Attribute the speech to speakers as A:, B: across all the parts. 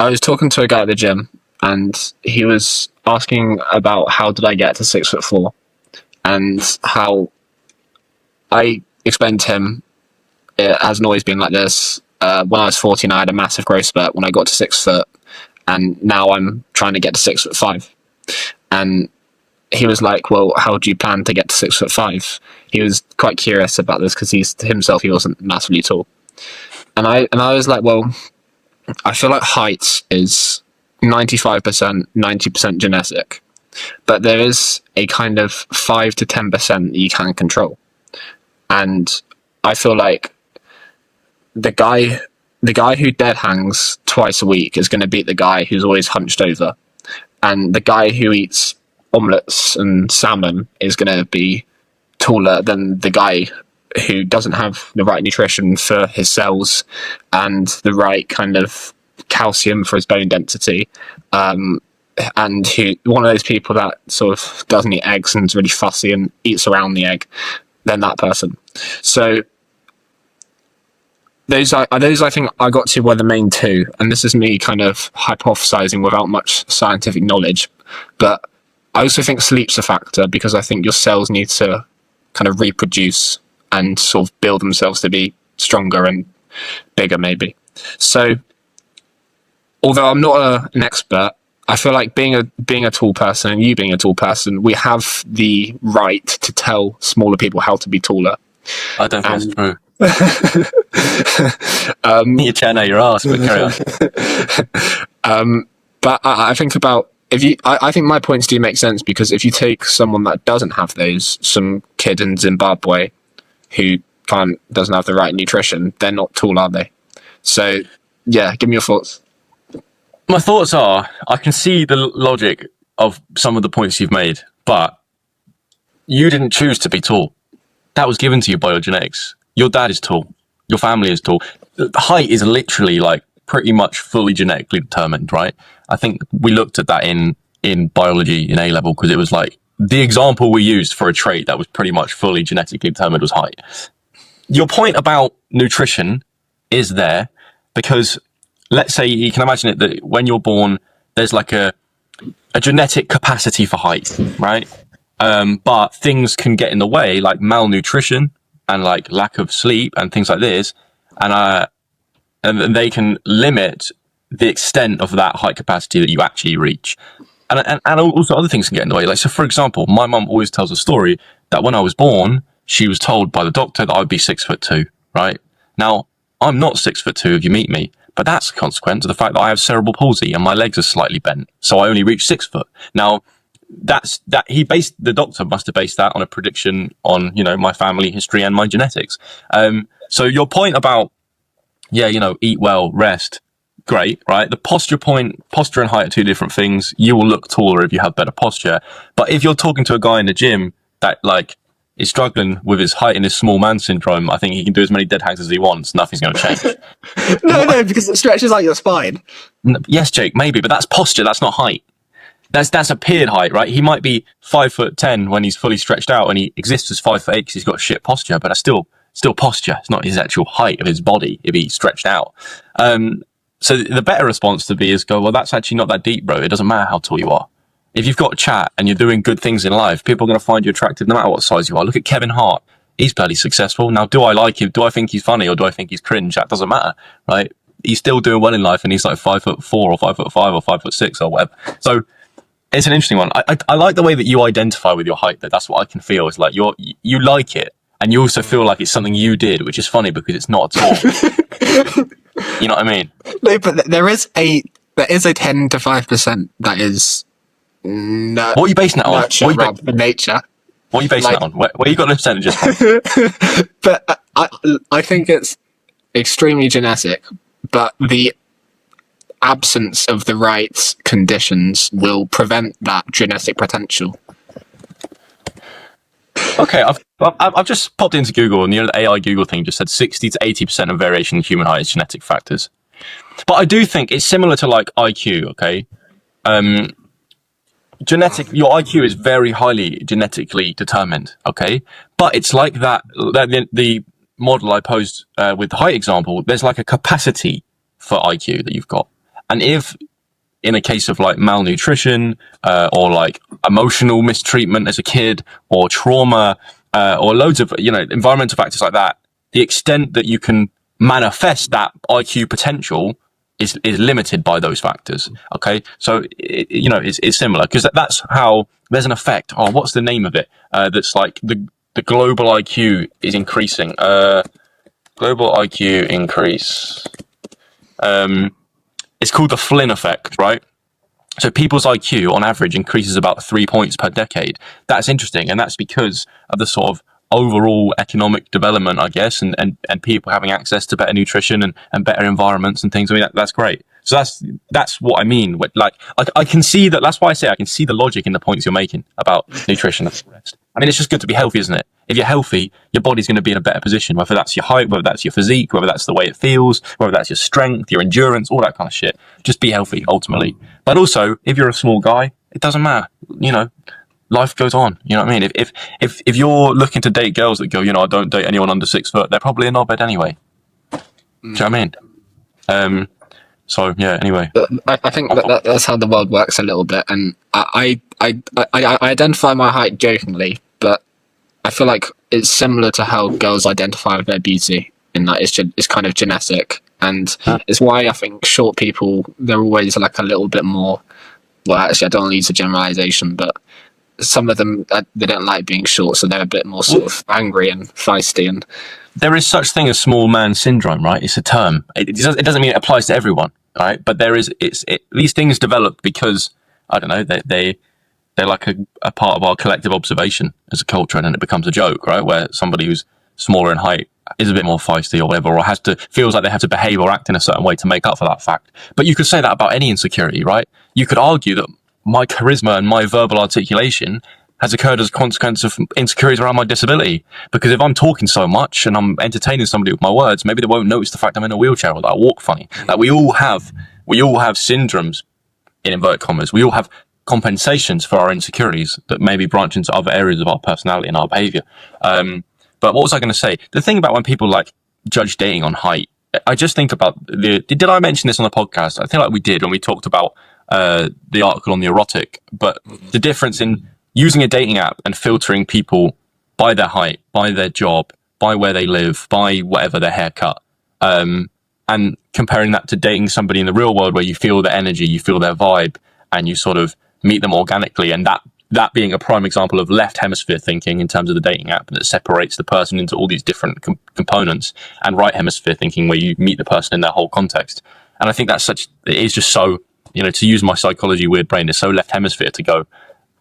A: I was talking to a guy at the gym, and he was asking about how did I get to 6'4", and how I explained to him it hasn't always been like this. When I was 14, I had a massive growth spurt when I got to 6 foot, and now I'm trying to get to 6'5". And he was like, well, how do you plan to get to 6'5"? He was quite curious about this because he wasn't massively tall. And I was like, well, I feel like height is 95%, 90% genetic, but there is a kind of 5 to 10% that you can control. And I feel like the guy who dead hangs twice a week is going to beat the guy who's always hunched over. And the guy who eats omelettes and salmon is going to be taller than the guy who doesn't have the right nutrition for his cells and the right kind of calcium for his bone density. And who, one of those people that sort of doesn't eat eggs and is really fussy and eats around the egg, then that person. So those I think I got to were the main two, and this is me kind of hypothesizing without much scientific knowledge. But I also think sleep's a factor, because I think your cells need to kind of reproduce and sort of build themselves to be stronger and bigger, maybe. So, although I'm not an expert, I feel like being a tall person and you being a tall person, we have the right to tell smaller people how to be taller.
B: I don't think that's true. You're chatting out your ass, but carry on.
A: But I think about I think my points do make sense, because if you take someone that doesn't have those, some kid in Zimbabwe who doesn't have the right nutrition, they're not tall, are they? So yeah, give me your thoughts.
B: My thoughts are, I can see the logic of some of the points you've made, but you didn't choose to be tall. That was given to you by your genetics. Your dad is tall. Your family is tall. Height is literally like pretty much fully genetically determined, right? I think we looked at that in biology in A-level, because it was like the example we used for a trait that was pretty much fully genetically determined was height. Your point about nutrition is there because, let's say you can imagine it that when you're born, there's like a genetic capacity for height, right? But things can get in the way, like malnutrition and like lack of sleep and things like this, and they can limit the extent of that height capacity that you actually reach. And also other things can get in the way. Like, so for example, my mum always tells a story that when I was born, she was told by the doctor that I would be 6'2", right? Now, I'm not 6'2" if you meet me, but that's a consequence of the fact that I have cerebral palsy and my legs are slightly bent. So I only reach 6 foot. Now, the doctor must have based that on a prediction on, my family history and my genetics. So your point about, eat well, rest, great, right? The posture and height are two different things. You will look taller if you have better posture. But if you're talking to a guy in the gym that is struggling with his height and his small man syndrome, I think he can do as many dead hangs as he wants. Nothing's going to change.
A: No, because it stretches out your spine.
B: Yes, Jake, maybe, but that's posture. That's not height. That's appeared height, right? He might be 5'10" when he's fully stretched out, and he exists as 5'8" because he's got shit posture, but that's still posture. It's not his actual height of his body if he's stretched out. So the better response to be is go, well, that's actually not that deep, bro. It doesn't matter how tall you are. If you've got chat and you're doing good things in life, people are going to find you attractive no matter what size you are. Look at Kevin Hart. He's bloody successful. Now, do I like him? Do I think he's funny, or do I think he's cringe? That doesn't matter, right? He's still doing well in life, and he's like 5'4" or 5'5" or 5'6" or whatever. So it's an interesting one. I like the way that you identify with your height. That's what I can feel. It's like you like it, and you also feel like it's something you did, which is funny because it's not at all. You know what I mean?
A: No, but there is a 10 to 5% that is
B: what are you basing that on?
A: Nature.
B: What are you basing that on? Where you got the percentages from?
A: But I think it's extremely genetic, but the absence of the right conditions will prevent that genetic potential.
B: Okay, I've just popped into Google, and the AI Google thing just said 60 to 80% of variation in human height is genetic factors. But I do think it's similar to like IQ, okay? Your IQ is very highly genetically determined, okay? But it's like that the model I posed with the height example, there's like a capacity for IQ that you've got. And if in a case of like malnutrition, or like emotional mistreatment as a kid, or trauma, or loads of, environmental factors like that, the extent that you can manifest that IQ potential is limited by those factors. Okay. So, it's similar, because that's how there's an effect. Oh, what's the name of it? That's like the global IQ is increasing. Global IQ increase. It's called the Flynn effect, right? So people's IQ on average increases about 3 points per decade. That's interesting. And that's because of the sort of overall economic development, I guess, and people having access to better nutrition and better environments and things. I mean, that's great. So that's what I mean. Like, I can see that. That's why I say I can see the logic in the points you're making about nutrition and rest. I mean, it's just good to be healthy, isn't it? If you're healthy, your body's going to be in a better position, whether that's your height, whether that's your physique, whether that's the way it feels, whether that's your strength, your endurance, all that kind of shit. Just be healthy, ultimately. But also, if you're a small guy, it doesn't matter. Life goes on. You know what I mean? If you're looking to date girls that go, I don't date anyone under 6 foot, they're probably a knobhead anyway. Do you know what I mean? So yeah. Anyway,
A: I think that's how the world works a little bit, and I identify my height jokingly, but I feel like it's similar to how girls identify with their beauty, in that it's kind of genetic, and it's why I think short people, they're always like a little bit more. Well, actually, I don't want to use a generalization, but some of them, they don't like being short, so they're a bit more sort of angry and feisty. And
B: there is such thing as small man syndrome, right? It's a term. It doesn't mean it applies to everyone, right? But these things develop because, I don't know, they're like a part of our collective observation as a culture, and then it becomes a joke, right? Where somebody who's smaller in height is a bit more feisty or whatever, or feels like they have to behave or act in a certain way to make up for that fact. But you could say that about any insecurity, right? You could argue that my charisma and my verbal articulation has occurred as a consequence of insecurities around my disability. Because if I'm talking so much and I'm entertaining somebody with my words, maybe they won't notice the fact I'm in a wheelchair or that I walk funny. Like we all have syndromes, in inverted commas. We all have compensations for our insecurities that maybe branch into other areas of our personality and our behavior. But what was I going to say? The thing about when people like judge dating on height, I just think about did I mention this on the podcast? I think like we did when we talked about the article on the erotic, but the difference in using a dating app and filtering people by their height, by their job, by where they live, by whatever, their haircut, and comparing that to dating somebody in the real world where you feel their energy, you feel their vibe, and you sort of meet them organically, and that being a prime example of left hemisphere thinking in terms of the dating app that separates the person into all these different components, and right hemisphere thinking where you meet the person in their whole context. And I think it is just so, to use my psychology weird brain, it's so left hemisphere to go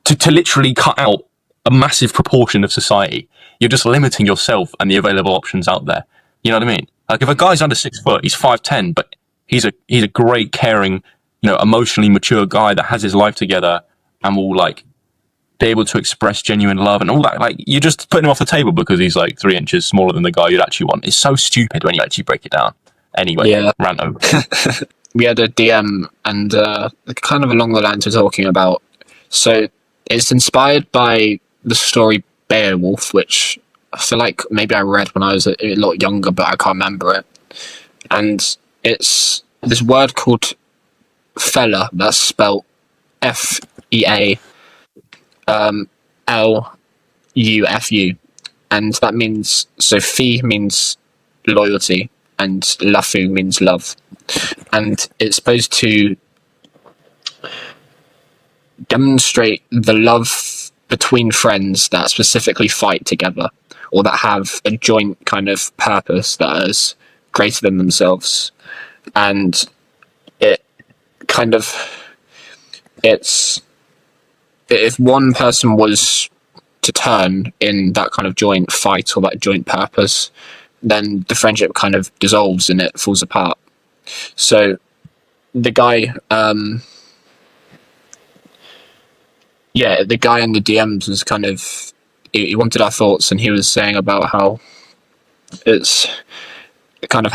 B: to literally cut out a massive proportion of society. You're just limiting yourself and the available options out there. You know what I mean? Like if a guy's under 6 foot, he's 5'10", but he's a great, caring, emotionally mature guy that has his life together and will like be able to express genuine love and all that. Like you're just putting him off the table because he's like 3 inches smaller than the guy you'd actually want. It's so stupid when you actually break it down. Anyway,
A: yeah.
B: Rant over.
A: We had a DM and kind of along the lines we're talking about. So it's inspired by the story Beowulf, which I feel like maybe I read when I was a lot younger, but I can't remember it. And it's this word called fella, that's spelled FEA LUFU, and that means, so fee means loyalty and lafu means love, and it's supposed to demonstrate the love between friends that specifically fight together or that have a joint kind of purpose that is greater than themselves. And it's if one person was to turn in that kind of joint fight or that joint purpose, then the friendship kind of dissolves and it falls apart. So the guy the guy in the DMs was kind of, he wanted our thoughts, and he was saying about how it's kind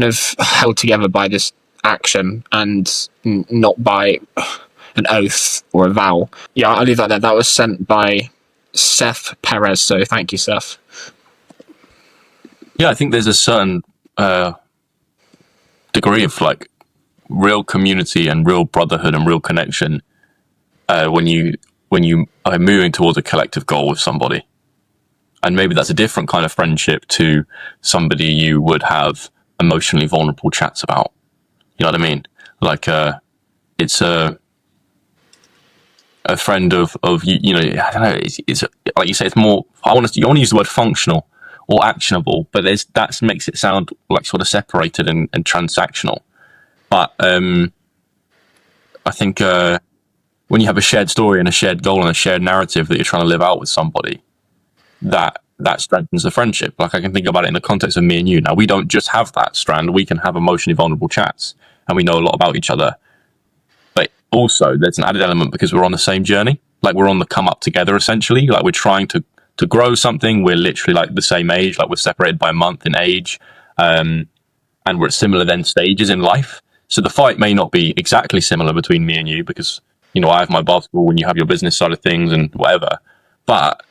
A: of held together by this action and not by an oath or a vow. Yeah, I'll leave that there. That was sent by Seth Perez, so thank you, Seth.
B: Yeah, I think there's a certain degree of like real community and real brotherhood and real connection when you are moving towards a collective goal with somebody. And maybe that's a different kind of friendship to somebody you would have emotionally vulnerable chats about. You know what I mean? Like it's a friend of you know, I don't know, it's like you say, it's more, you want to use the word functional or actionable, but that makes it sound like sort of separated and transactional. But I think when you have a shared story and a shared goal and a shared narrative that you're trying to live out with somebody, that strengthens the friendship. Like, I can think about it in the context of me and you. Now, we don't just have that strand. We can have emotionally vulnerable chats and we know a lot about each other. But also there's an added element because we're on the same journey. Like, we're on the come up together, essentially. Like, we're trying to grow something. We're literally like the same age. Like, we're separated by a month in age. And we're at similar then stages in life. So the fight may not be exactly similar between me and you because, you know, I have my basketball and you have your business side of things and whatever. But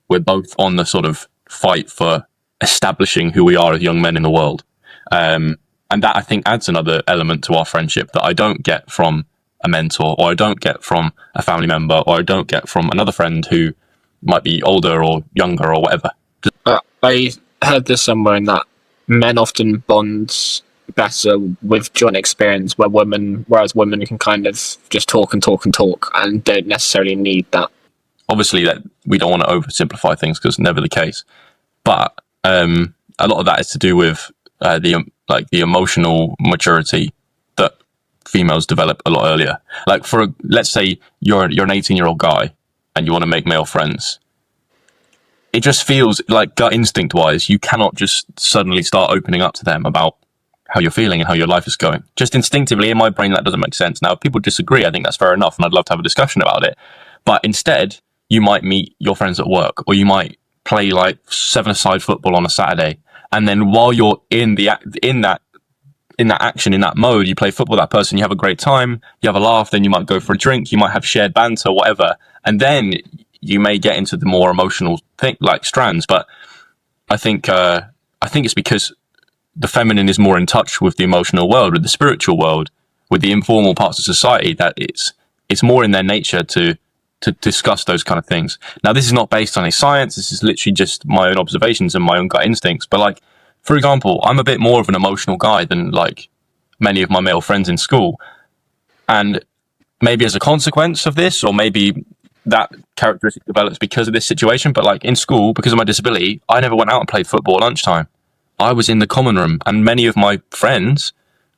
B: we're both on the sort of fight for establishing who we are as young men in the world. And that, I think, adds another element to our friendship that I don't get from a mentor, or I don't get from a family member, or I don't get from another friend who might be older or younger or whatever.
A: I heard this somewhere in that men often bond better with joint experience, whereas women can kind of just talk and talk and talk and don't necessarily need that.
B: Obviously, that we don't want to oversimplify things because it's never the case. But a lot of that is to do with the emotional maturity that females develop a lot earlier. Like, let's say you're an 18-year-old guy and you want to make male friends. It just feels like, gut instinct wise, you cannot just suddenly start opening up to them about how you're feeling and how your life is going. Just instinctively in my brain, that doesn't make sense. Now, if people disagree, I think that's fair enough, and I'd love to have a discussion about it. But instead, you might meet your friends at work, or you might play like 7-a-side football on a Saturday, and then while you're in that action, in that mode, you play football with that person, you have a great time, you have a laugh, then you might go for a drink, you might have shared banter, whatever, and then you may get into the more emotional thing, like strands. But I think it's because the feminine is more in touch with the emotional world, with the spiritual world, with the informal parts of society, that it's more in their nature to discuss those kind of things. Now, this is not based on any science. This is literally just my own observations and my own gut instincts. But like, for example, I'm a bit more of an emotional guy than like many of my male friends in school. And maybe as a consequence of this, or maybe that characteristic develops because of this situation. But like in school, because of my disability, I never went out and played football at lunchtime. I was in the common room, and many of my friends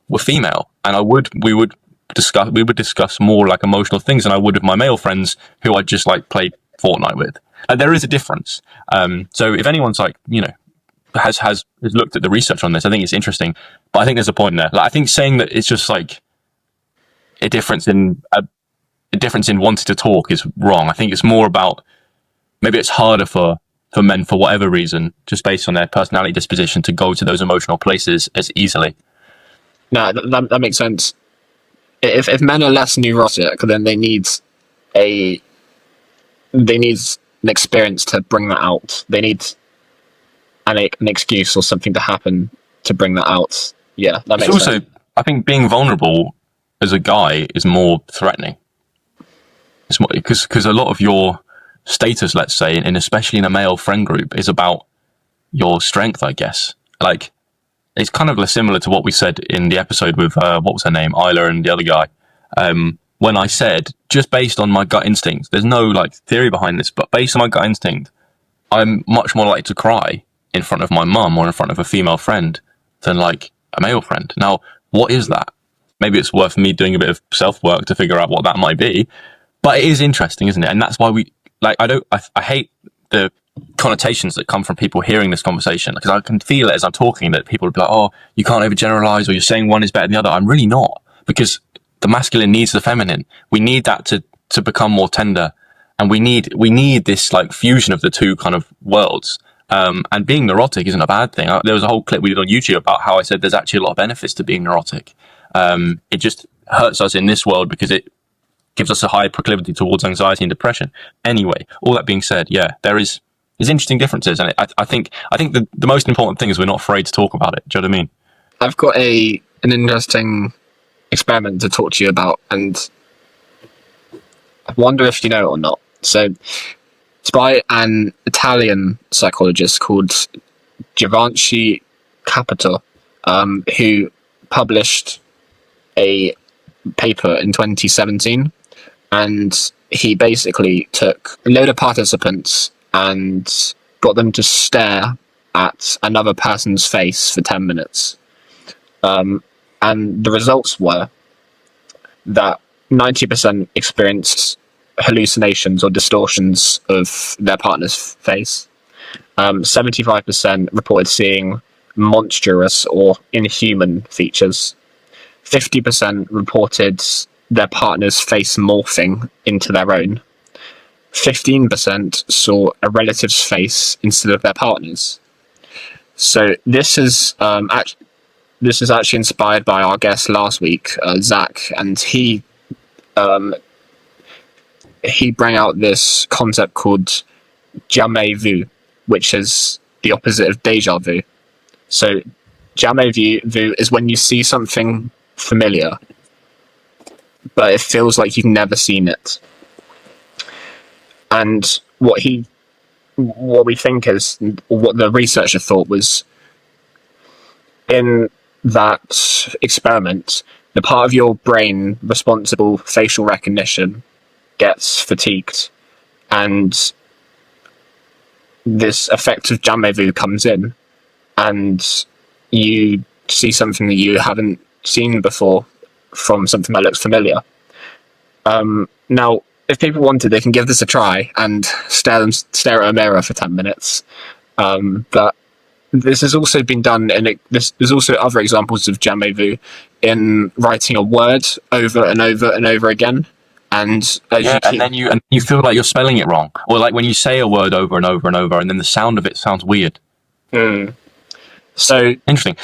B: were female, and we would discuss more like emotional things than I would with my male friends who I just like played Fortnite with. And there is a difference. So if anyone's like, you know, has looked at the research on this, I think it's interesting. But I think there's a point there. Like, I think saying that it's just like a difference in wanting to talk is wrong. I think it's more about, maybe it's harder for men, for whatever reason, just based on their personality disposition, to go to those emotional places as easily.
A: No, that makes sense. If men are less neurotic, then they need an experience to bring that out. They need an excuse or something to happen to bring that out. Yeah, that makes sense. Also,
B: I think being vulnerable as a guy is more threatening. It's more because a lot of your status, let's say, and especially in a male friend group, is about your strength, I guess. Like, it's kind of similar to what we said in the episode with, what was her name? Isla and the other guy. When I said, just based on my gut instinct, there's no like theory behind this, but based on my gut instinct, I'm much more likely to cry in front of my mum or in front of a female friend than like a male friend. Now, what is that? Maybe it's worth me doing a bit of self-work to figure out what that might be, but it is interesting, isn't it? And that's why I hate the connotations that come from people hearing this conversation, because I can feel it as I'm talking, that people will be like, oh, you can't overgeneralize, or you're saying one is better than the other. I'm really not, because the masculine needs the feminine. We need that to become more tender, and we need this like fusion of the two kind of worlds. And being neurotic isn't a bad thing. There was a whole clip we did on YouTube about how I said there's actually a lot of benefits to being neurotic. It just hurts us in this world because it gives us a higher proclivity towards anxiety and depression. Anyway, all that being said, yeah, there's interesting differences, and I think the most important thing is we're not afraid to talk about it. Do you know what I mean?
A: I've got a an interesting experiment to talk to you about, and I wonder if you know it or not. So it's by an Italian psychologist called Giovanni Capito, who published a paper in 2017, and he basically took a load of participants and got them to stare at another person's face for 10 minutes. And the results were that 90% experienced hallucinations or distortions of their partner's face. 75% reported seeing monstrous or inhuman features. 50% reported their partner's face morphing into their own. 15% saw a relative's face instead of their partner's. So this is actually inspired by our guest last week, Zach, and he brought out this concept called Jamais Vu, which is the opposite of déjà vu. So Jamais Vu is when you see something familiar, but it feels like you've never seen it. And what we think is, or what the researcher thought was, in that experiment, the part of your brain responsible for facial recognition gets fatigued, and this effect of jamais vu comes in, and you see something that you haven't seen before from something that looks familiar. Now, if people wanted, they can give this a try and stare at a mirror for 10 minutes. But this has also been done, and there's also other examples of jamais vu in writing a word over and over and over again. And
B: and you feel like you're spelling it wrong, or like when you say a word over and over and over, and then the sound of it sounds weird.
A: So
B: interesting.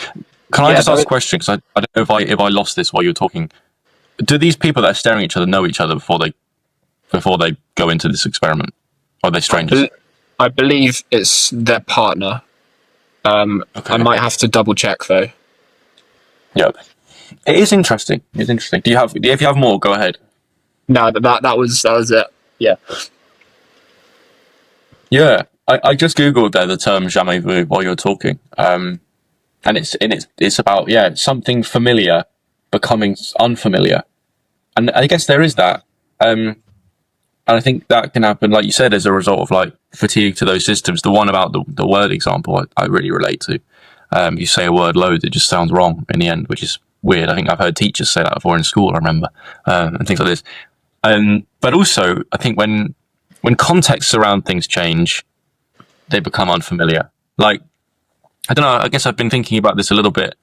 B: Can I just ask a question? Because I don't know if I lost this while you were talking. Do these people that are staring at each other know each other before they go into this experiment? Or are they strangers?
A: I believe it's their partner. Okay. I might have to double check though.
B: Yeah, it is interesting. It's interesting. If you have more, go ahead.
A: No, that was it. Yeah.
B: Yeah, I just googled the term jamais vu while you were talking, and it's about something familiar becoming unfamiliar, and I guess there is that, and I think that can happen, like you said, as a result of like fatigue to those systems. The one about the word example, I really relate to. You say a word loads, it just sounds wrong in the end, which is weird. I think I've heard teachers say that before in school. I remember, and things like this. But also, I think when contexts around things change, they become unfamiliar. Like, I don't know, I guess I've been thinking about this a little bit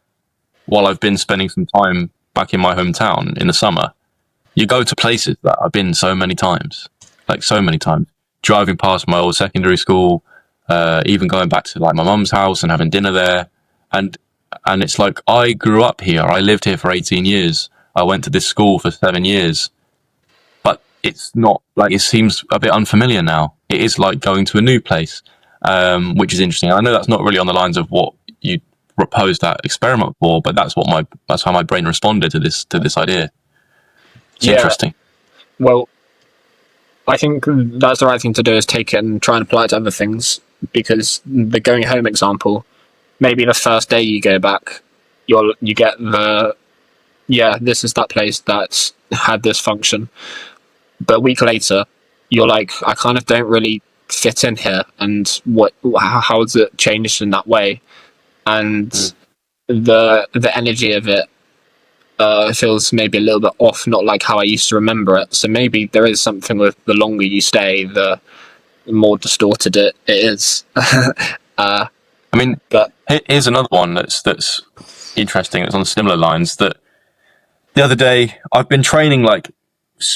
B: while I've been spending some time back in my hometown in the summer. You go to places that I've been so many times, driving past my old secondary school, even going back to like my mum's house and having dinner there. And it's like, I grew up here. I lived here for 18 years. I went to this school for 7 years. It's not like, it seems a bit unfamiliar now. It is like going to a new place, which is interesting. I know that's not really on the lines of what you proposed that experiment for, but that's how my brain responded to this idea. It's interesting.
A: Well, I think that's the right thing to do, is take it and try and apply it to other things, because the going home example, maybe the first day you go back, you get this is that place that's had this function. But a week later, you're like, I kind of don't really fit in here, and how has it changed in that way? And the energy of it feels maybe a little bit off, not like how I used to remember it. So maybe there is something with the longer you stay, the more distorted it is.
B: But here's another one that's interesting. It's on similar lines. That the other day I've been training like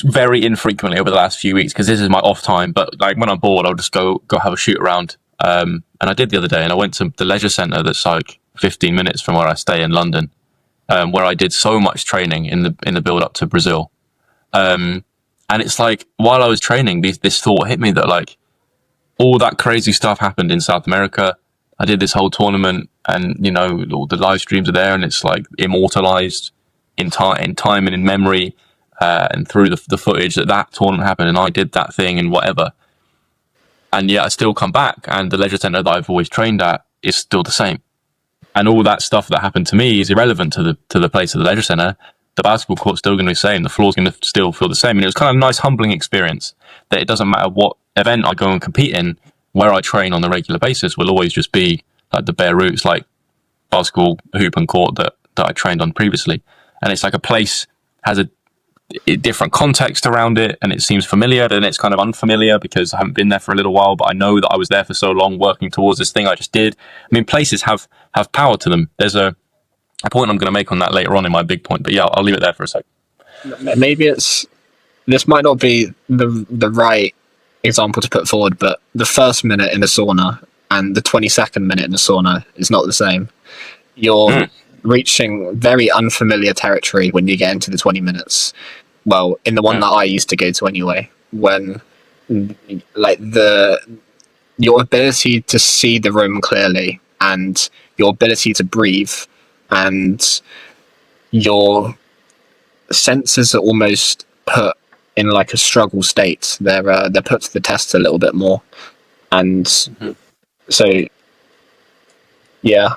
B: very infrequently over the last few weeks, because this is my off time, but like when I'm bored, I'll just go have a shoot around. And I did the other day, and I went to the leisure centre that's like 15 minutes from where I stay in London, where I did so much training in the build up to Brazil. And it's like, while I was training, this thought hit me that like all that crazy stuff happened in South America. I did this whole tournament, and you know, all the live streams are there, and it's like immortalized in time and in memory, and through the footage that tournament happened, and I did that thing and whatever. And yet I still come back, and the leisure centre that I've always trained at is still the same. And all that stuff that happened to me is irrelevant to the place of the leisure centre. The basketball court's still going to be the same. The floor's going to still feel the same. And it was kind of a nice, humbling experience that it doesn't matter what event I go and compete in, where I train on a regular basis will always just be like the bare roots, like basketball, hoop and court that I trained on previously. And it's like a place has a different context around it, and it seems familiar, then it's kind of unfamiliar because I haven't been there for a little while, but I know that I was there for so long working towards this thing I just did. I mean, places have power to them. There's a point I'm going to make on that later on in my big point, but yeah, I'll leave it there for a sec.
A: Maybe this might not be the right example to put forward, but the first minute in the sauna and the 22nd minute in the sauna is not the same. You're reaching very unfamiliar territory when you get into the 20 minutes. Well, in the one that I used to go to anyway, when like your ability to see the room clearly and your ability to breathe and your senses are almost put in like a struggle state. They're put to the test a little bit more, and so yeah.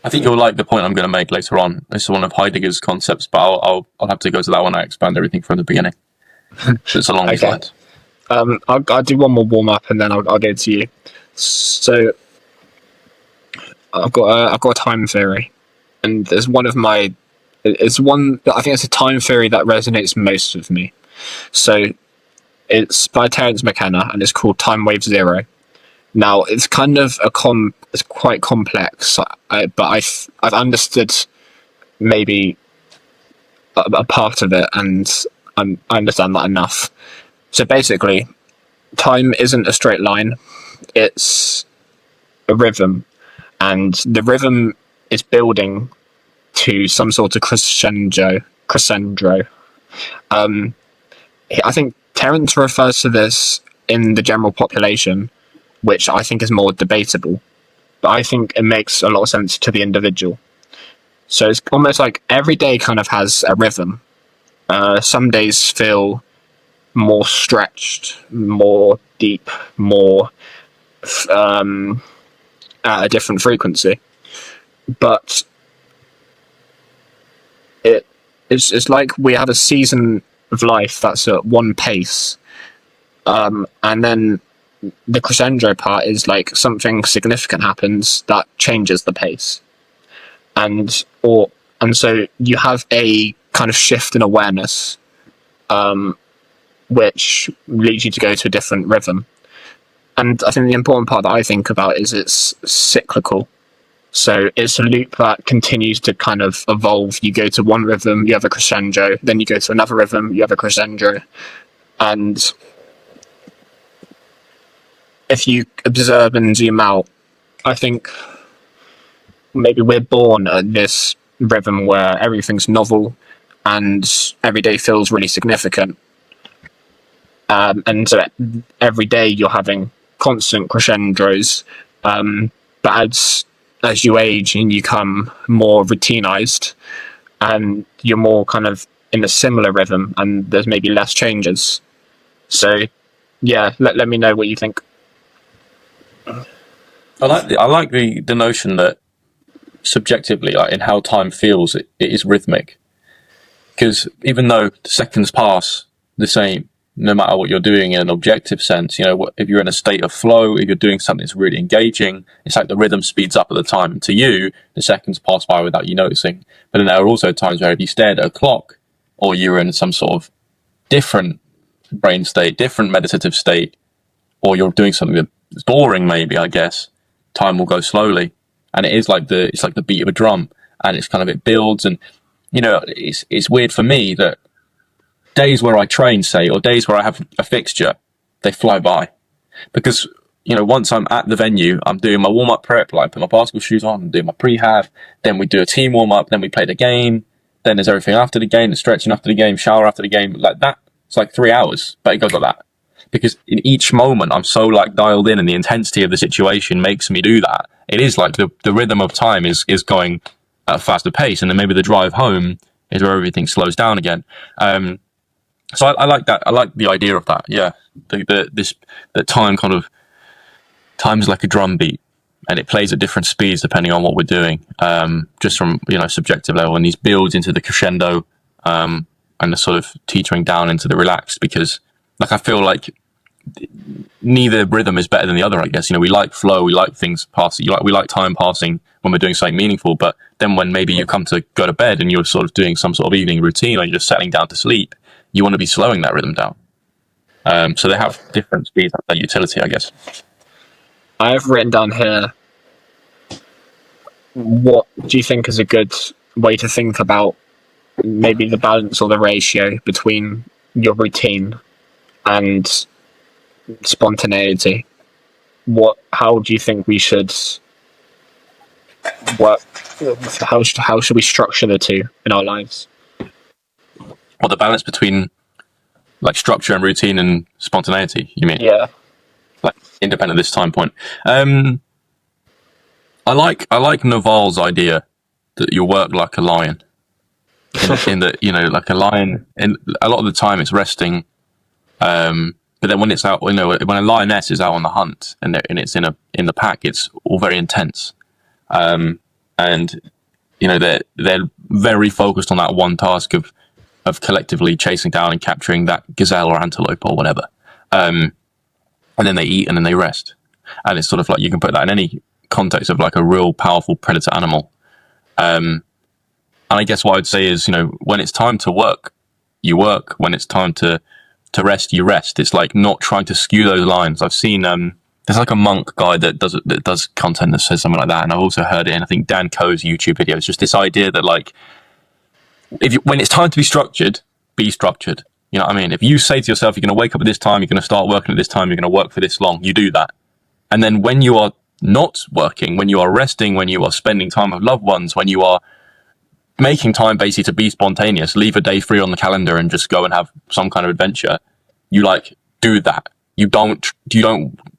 B: I think you'll like the point I'm going to make later on. This is one of Heidegger's concepts, but I'll have to go to that one. I expand everything from the beginning. It's along these lines.
A: I'll do one more warm up and then I'll go to you. So I've got a time theory, and there's it's one I think it's a time theory that resonates most with me. So it's by Terence McKenna and it's called Timewave Zero. Now it's kind of it's quite complex, but I've understood maybe a part of it, and I understand that enough. So basically, time isn't a straight line; it's a rhythm, and the rhythm is building to some sort of crescendo. I think Terence refers to this in the general population, which I think is more debatable, but I think it makes a lot of sense to the individual. So it's almost like every day kind of has a rhythm. Some days feel more stretched, more deep, more at a different frequency. But it's like we have a season of life that's at one pace, and then the crescendo part is like something significant happens that changes the pace, and so you have a kind of shift in awareness, which leads you to go to a different rhythm. And I think the important part that I think about is it's cyclical. So it's a loop that continues to kind of evolve. You go to one rhythm, you have a crescendo, then you go to another rhythm, you have a crescendo. And if you observe and zoom out, I think maybe we're born at this rhythm where everything's novel and every day feels really significant. And so every day you're having constant crescendos, but as you age and you become more routinized and you're more kind of in a similar rhythm and there's maybe less changes. So yeah, let me know what you think.
B: I like the notion that subjectively, like in how time feels, it is rhythmic. Because even though the seconds pass the same, no matter what you're doing in an objective sense, you know, if you're in a state of flow, if you're doing something that's really engaging, it's like the rhythm speeds up at the time. And to you, the seconds pass by without you noticing. But then there are also times where if you stared at a clock, or you're in some sort of different brain state, different meditative state, or you're doing something that's boring, maybe, I guess, time will go slowly. And it's like the beat of a drum, and it's kind of, it builds. And, you know, it's weird for me that days where I train, say, or days where I have a fixture, they fly by. Because, you know, once I'm at the venue, I'm doing my warm-up prep, like put my basketball shoes on, I'm doing my prehab, then we do a team warm-up, then we play the game, then there's everything after the game, the stretching after the game, shower after the game, like that. It's like 3 hours, but it goes like that. because in each moment I'm so like dialed in, and the intensity of the situation makes me do that. It is like the rhythm of time is going at a faster pace, and then maybe the drive home is where everything slows down again. So I like that. I like the idea of that. Yeah, that time's like a drum beat, and it plays at different speeds depending on what we're doing. Just from subjective level, and these builds into the crescendo, and the sort of teetering down into the relaxed. Because like I feel like neither rhythm is better than the other. I guess we like flow, we like things passing. We like time passing when we're doing something meaningful. But then when maybe you come to go to bed and you're sort of doing some sort of evening routine, or you're just settling down to sleep, you want to be slowing that rhythm down. So they have different speeds, that utility, I guess.
A: I have written down here, what do you think is a good way to think about maybe the balance or the ratio between your routine and spontaneity? How do you think we should work? How should we structure the two in our lives?
B: Well, the balance between like structure and routine and spontaneity, you mean?
A: Yeah.
B: Like independent of this time point. I like Naval's idea that you work like a lion. In that, like a lion, and a lot of the time it's resting. But then when it's out, when a lioness is out on the hunt and it's in the pack, it's all very intense. And they're very focused on that one task of collectively chasing down and capturing that gazelle or antelope or whatever. And then they eat and then they rest. And it's sort of like, you can put that in any context of like a real powerful predator animal. And I guess what I'd say is, when it's time to work, you work. When it's time to rest, you rest. It's like not trying to skew those lines. I've seen, there's like a monk guy that does content that says something like that. And I've also heard it in, I think, Dan Coe's YouTube videos, just this idea that like, when it's time to be structured, be structured. You know what I mean? If you say to yourself, you're going to wake up at this time, you're going to start working at this time, you're going to work for this long, you do that. And then when you are not working, when you are resting, when you are spending time with loved ones, when you are making time basically to be spontaneous, leave a day free on the calendar and just go and have some kind of adventure, you like do that. You don't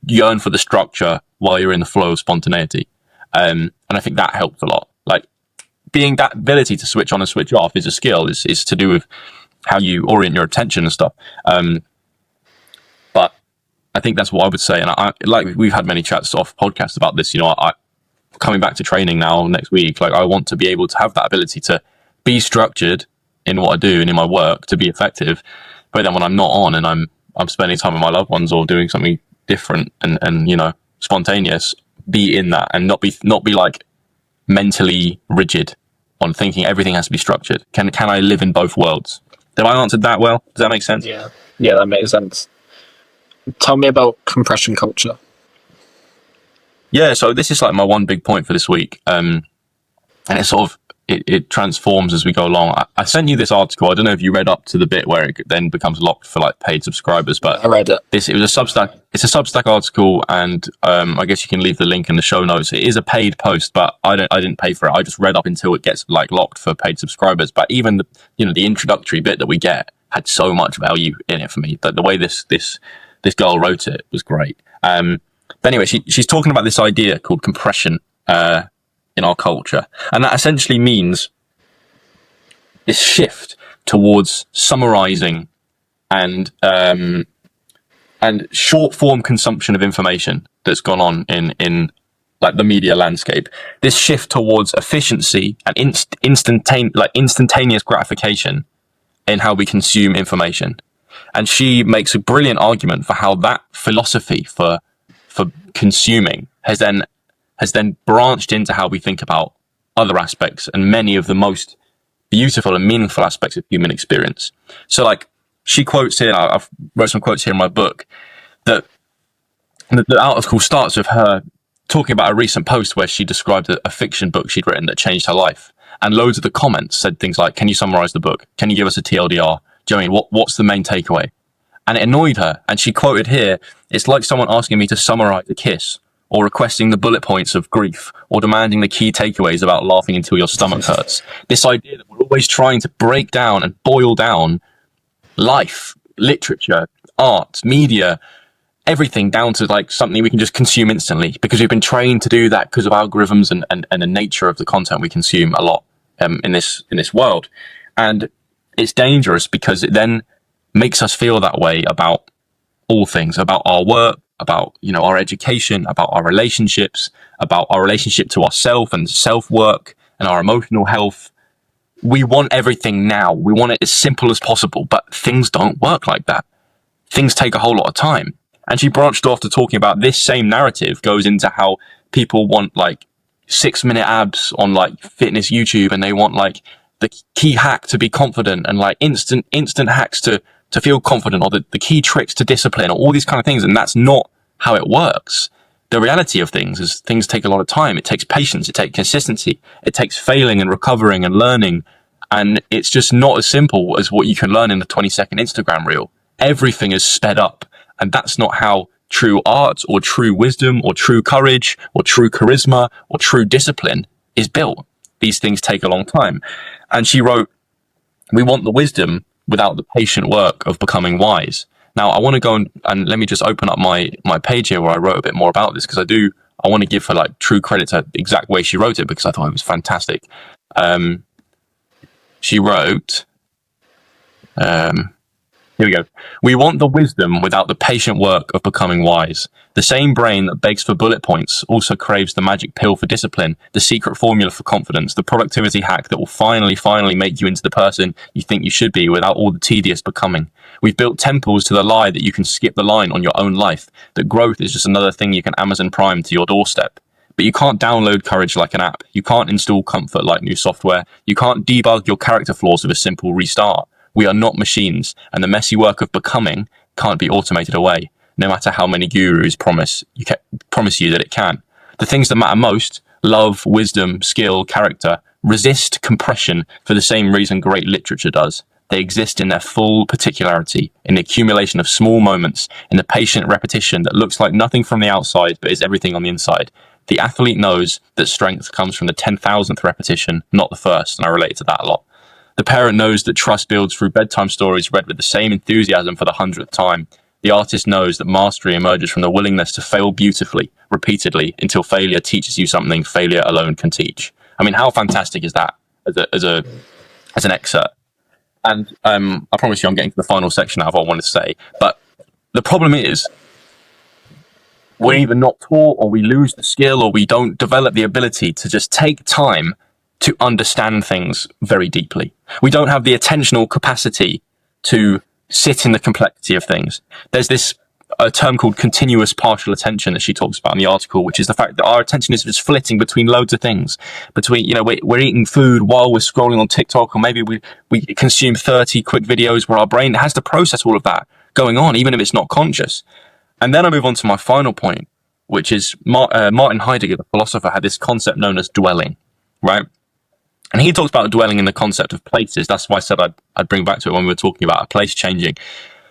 B: yearn for the structure while you're in the flow of spontaneity. And I think that helps a lot. Like being that ability to switch on and switch off is a skill. Is to do with how you orient your attention and stuff. But I think that's what I would say. And I like, we've had many chats off podcasts about this. I coming back to training now next week, like I want to be able to have that ability to be structured in what I do and in my work to be effective. But then when I'm not on and I'm spending time with my loved ones or doing something different and spontaneous, be in that and not be like mentally rigid on thinking everything has to be structured. Can I live in both worlds? Have I answered that well? Does that make sense?
A: Yeah, that makes sense. Tell me about compression culture.
B: Yeah, so this is like my one big point for this week. And it sort of, it transforms as we go along. I sent you this article. I don't know if you read up to the bit where it then becomes locked for like paid subscribers, but
A: I read it.
B: It was a Substack. It's a Substack article, and I guess you can leave the link in the show notes. It is a paid post, but I didn't pay for it. I just read up until it gets like locked for paid subscribers. But even the introductory bit that we get had so much value in it for me. That the way this girl wrote it was great. But anyway, she's talking about this idea called compression in our culture, and that essentially means this shift towards summarizing and short form consumption of information that's gone on in like the media landscape. This shift towards efficiency and instantaneous gratification in how we consume information. And she makes a brilliant argument for how that philosophy for consuming has then branched into how we think about other aspects and many of the most beautiful and meaningful aspects of human experience. So like she quotes here, I've wrote some quotes here in my book, that the article starts with her talking about a recent post where she described a fiction book she'd written that changed her life. And loads of the comments said things like, can you summarize the book? Can you give us a TLDR? Do you know what I mean? What's the main takeaway? And it annoyed her. And she quoted here, it's like someone asking me to summarize a kiss, or requesting the bullet points of grief, or demanding the key takeaways about laughing until your stomach hurts. This idea that we're always trying to break down and boil down life, literature, art, media, everything down to like something we can just consume instantly because we've been trained to do that because of algorithms and the nature of the content we consume a lot in this world. And it's dangerous because it then makes us feel that way about all things, about our work, about, you know, our education, about our relationships, about our relationship to ourself and self-work and our emotional health. We want everything now. We want it as simple as possible, but things don't work like that. Things take a whole lot of time. And she branched off to talking about this same narrative goes into how people want like 6-minute abs on like fitness YouTube, and they want like the key hack to be confident and like instant hacks to feel confident, or the key tricks to discipline, or all these kind of things. And that's not how it works. The reality of things is things take a lot of time. It takes patience. It takes consistency. It takes failing and recovering and learning. And it's just not as simple as what you can learn in a 20-second Instagram reel. Everything is sped up. And that's not how true art or true wisdom or true courage or true charisma or true discipline is built. These things take a long time. And she wrote, we want the wisdom without the patient work of becoming wise. Now, I want to go and let me just open up my page here where I wrote a bit more about this, because I want to give her like true credit to the exact way she wrote it, because I thought it was fantastic. She wrote, here we go. We want the wisdom without the patient work of becoming wise. The same brain that begs for bullet points also craves the magic pill for discipline, the secret formula for confidence, the productivity hack that will finally make you into the person you think you should be without all the tedious becoming. We've built temples to the lie that you can skip the line on your own life, that growth is just another thing you can Amazon Prime to your doorstep. But you can't download courage like an app. You can't install comfort like new software. You can't debug your character flaws with a simple restart. We are not machines, and the messy work of becoming can't be automated away, no matter how many gurus promise you that it can. The things that matter most, love, wisdom, skill, character, resist compression for the same reason great literature does. They exist in their full particularity, in the accumulation of small moments, in the patient repetition that looks like nothing from the outside but is everything on the inside. The athlete knows that strength comes from the 10,000th repetition, not the first, and I relate to that a lot. The parent knows that trust builds through bedtime stories read with the same enthusiasm for the 100th time. The artist knows that mastery emerges from the willingness to fail beautifully, repeatedly, until failure teaches you something failure alone can teach. I mean, how fantastic is that as an excerpt? And I promise you I'm getting to the final section now of what I want to say. But the problem is, we're either not taught, or we lose the skill, or we don't develop the ability to just take time to understand things very deeply. We don't have the attentional capacity to sit in the complexity of things. There's a term called continuous partial attention that she talks about in the article, which is the fact that our attention is just flitting between loads of things. Between, you know, we're eating food while we're scrolling on TikTok, or maybe we consume 30 quick videos where our brain has to process all of that going on, even if it's not conscious. And then I move on to my final point, which is Martin Heidegger, the philosopher, had this concept known as dwelling, right? And he talks about dwelling in the concept of places. That's why I said I'd bring back to it when we were talking about a place changing.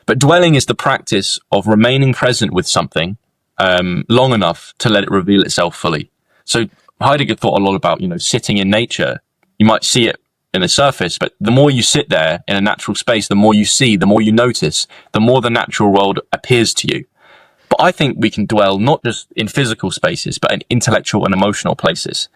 B: But dwelling is the practice of remaining present with something long enough to let it reveal itself fully. So Heidegger thought a lot about, you know, sitting in nature. You might see it in the surface, but the more you sit there in a natural space, the more you see, the more you notice, the more the natural world appears to you. But I think we can dwell not just in physical spaces, but in intellectual and emotional places.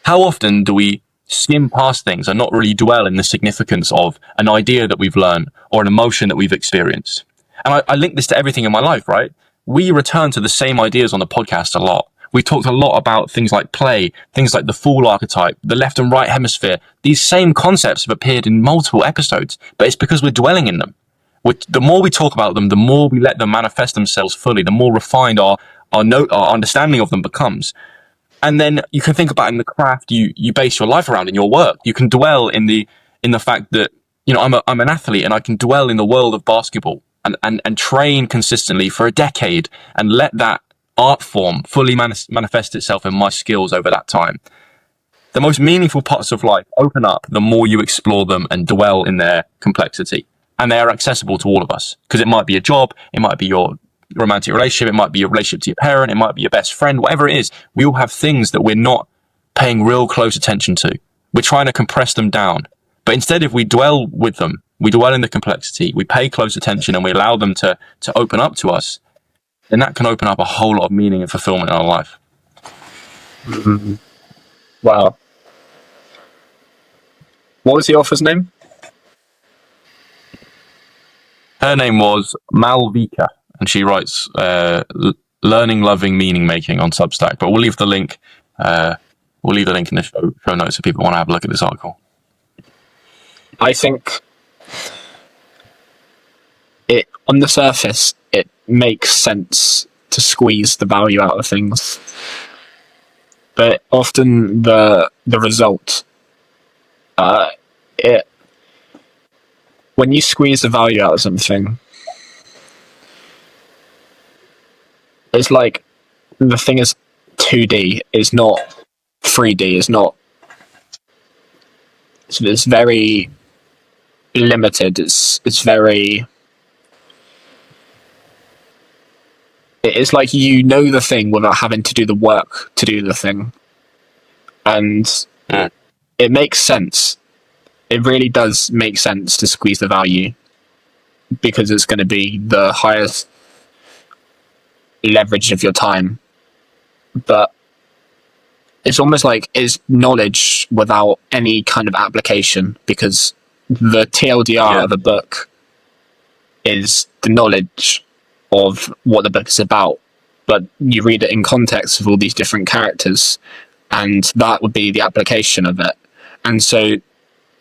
B: How often do we skim past things and not really dwell in the significance of an idea that we've learned or an emotion that we've experienced? And I link this to everything in my life, right? We return to the same ideas on the podcast a lot. We talked a lot about things like play, things like the fool archetype, the left and right hemisphere. These same concepts have appeared in multiple episodes, but it's because we're dwelling in them. The more we talk about them, the more we let them manifest themselves fully, the more refined our understanding of them becomes. And then you can think about in the craft you base your life around in your work. You can dwell in the fact that, you know, I'm an athlete and I can dwell in the world of basketball and train consistently for a decade and let that art form fully manifest itself in my skills over that time. The most meaningful parts of life open up the more you explore them and dwell in their complexity. And they are accessible to all of us, because it might be a job, it might be your romantic relationship, it might be your relationship to your parent, it might be your best friend, whatever it is. We all have things that we're not paying real close attention to. We're trying to compress them down. But instead, if we dwell with them, we dwell in the complexity, we pay close attention, and we allow them to open up to us, then that can open up a whole lot of meaning and fulfillment in our life.
A: Mm-hmm. Wow. What was the author's name?
B: Her name was Malvika, and she writes Learning, Loving, Meaning Making on Substack. But we'll leave the link. We'll leave the link in the show notes if people want to have a look at this article.
A: I think it, on the surface, it makes sense to squeeze the value out of things, but often the result, when you squeeze the value out of something, it's like the thing is 2D, is not 3D, is not. It's very limited. It's very. It's like you know the thing without having to do the work to do the thing, and it makes sense. It really does make sense to squeeze the value because it's going to be the highest leverage of your time. But it's almost like it's knowledge without any kind of application, because the TLDR of a book is the knowledge of what the book is about, but you read it in context of all these different characters, and that would be the application of it. And so